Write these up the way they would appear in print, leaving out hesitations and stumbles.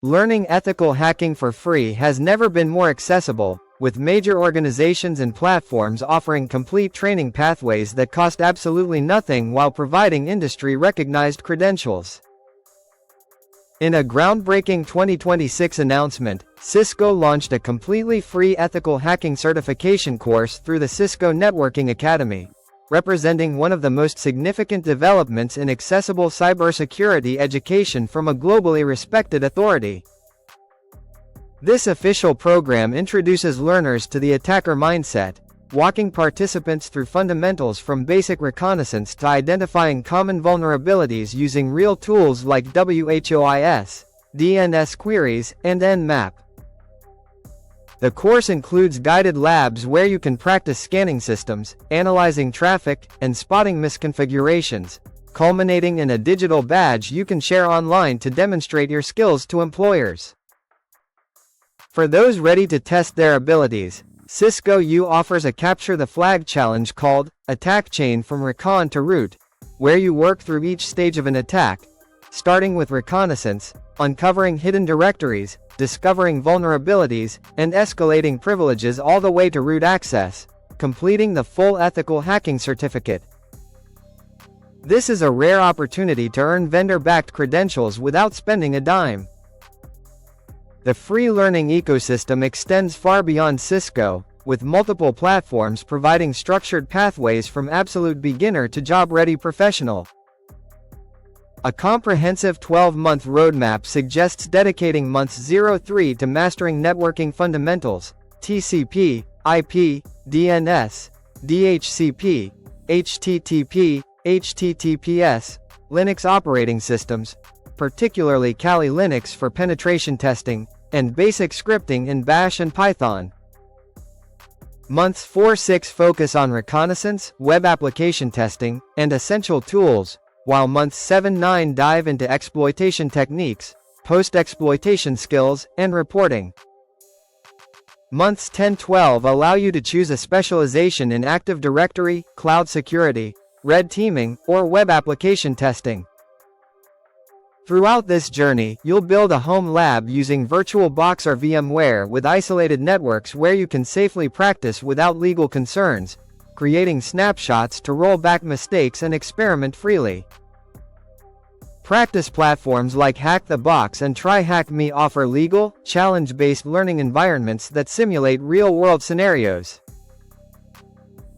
Learning ethical hacking for free has never been more accessible, with major organizations and platforms offering complete training pathways that cost absolutely nothing while providing industry-recognized credentials. In a groundbreaking 2026 announcement, Cisco launched a completely free ethical hacking certification course through the Cisco Networking Academy, representing one of the most significant developments in accessible cybersecurity education from a globally respected authority. This official program introduces learners to the attacker mindset, walking participants through fundamentals from basic reconnaissance to identifying common vulnerabilities using real tools like WHOIS, DNS queries, and Nmap. The course includes guided labs where you can practice scanning systems, analyzing traffic, and spotting misconfigurations, culminating in a digital badge you can share online to demonstrate your skills to employers. For those ready to test their abilities, Cisco U offers a Capture the Flag challenge called Attack Chain from Recon to Root, where you work through each stage of an attack, starting with reconnaissance, uncovering hidden directories, discovering vulnerabilities, and escalating privileges all the way to root access, completing the full ethical hacking certificate. This is a rare opportunity to earn vendor-backed credentials without spending a dime. The free learning ecosystem extends far beyond Cisco, with multiple platforms providing structured pathways from absolute beginner to job-ready professional. A comprehensive 12-month roadmap suggests dedicating months 0-3 to mastering networking fundamentals, TCP, IP, DNS, DHCP, HTTP, HTTPS, Linux operating systems, particularly Kali Linux for penetration testing, and basic scripting in Bash and Python. Months 4-6 focus on reconnaissance, web application testing, and essential tools, while months 7-9 dive into exploitation techniques, post-exploitation skills, and reporting. Months 10-12 allow you to choose a specialization in Active Directory, cloud security, red teaming, or web application testing. Throughout this journey, you'll build a home lab using VirtualBox or VMware with isolated networks where you can safely practice without legal concerns, creating snapshots to roll back mistakes and experiment freely. Practice platforms like Hack the Box and TryHackMe offer legal, challenge-based learning environments that simulate real-world scenarios.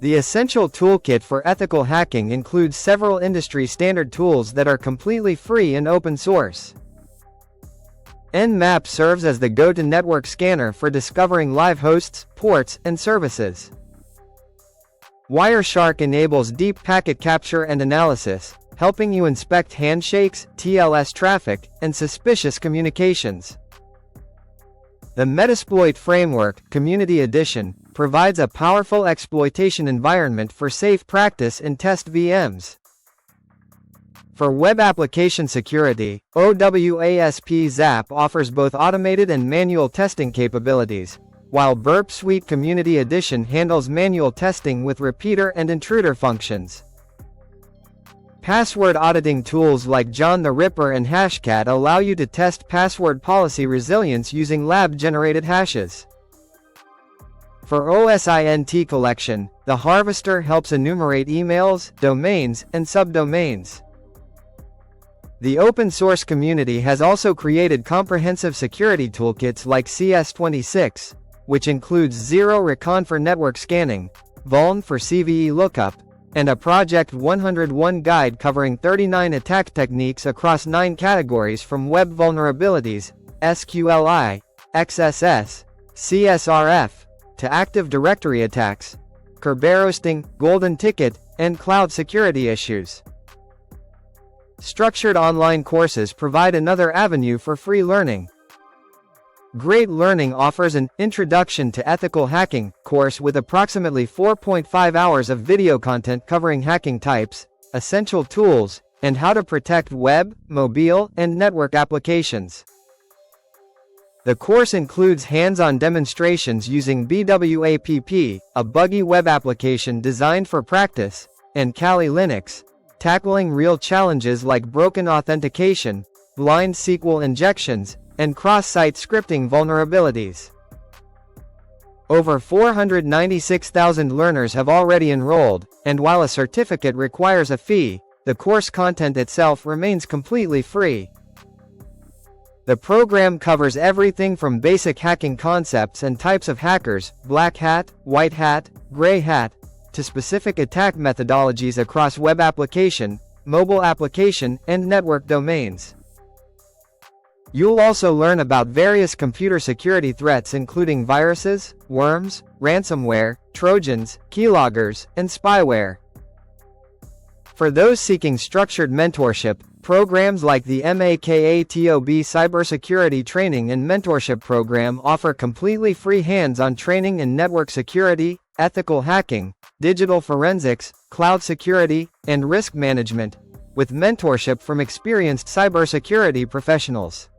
The Essential Toolkit for Ethical Hacking includes several industry-standard tools that are completely free and open source. Nmap serves as the go-to network scanner for discovering live hosts, ports, and services. Wireshark enables deep packet capture and analysis, helping you inspect handshakes, TLS traffic, and suspicious communications. The Metasploit Framework, Community Edition, provides a powerful exploitation environment for safe practice in test VMs. For web application security, OWASP ZAP offers both automated and manual testing capabilities, while Burp Suite Community Edition handles manual testing with repeater and intruder functions. Password auditing tools like John the Ripper and Hashcat allow you to test password policy resilience using lab-generated hashes. For OSINT collection, the Harvester helps enumerate emails, domains, and subdomains. The open source community has also created comprehensive security toolkits like CS26, which includes Zero Recon for network scanning, Vuln for CVE lookup, and a Project 101 guide covering 39 attack techniques across 9 categories from web vulnerabilities, SQLI, XSS, CSRF, to Active Directory attacks, Kerberosting, Golden Ticket, and cloud security issues. Structured online courses provide another avenue for free learning. Great Learning offers an Introduction to Ethical Hacking course with approximately 4.5 hours of video content covering hacking types, essential tools, and how to protect web, mobile, and network applications. The course includes hands-on demonstrations using BWAPP, a buggy web application designed for practice, and Kali Linux, tackling real challenges like broken authentication, blind SQL injections, and cross-site scripting vulnerabilities. Over 496,000 learners have already enrolled, and while a certificate requires a fee, the course content itself remains completely free. The program covers everything from basic hacking concepts and types of hackers, black hat, white hat, gray hat, to specific attack methodologies across web application, mobile application, and network domains. You'll also learn about various computer security threats including viruses, worms, ransomware, trojans, keyloggers, and spyware. For those seeking structured mentorship, programs like the MAKATOB Cybersecurity Training and Mentorship Program offer completely free hands-on training in network security, ethical hacking, digital forensics, cloud security, and risk management, with mentorship from experienced cybersecurity professionals.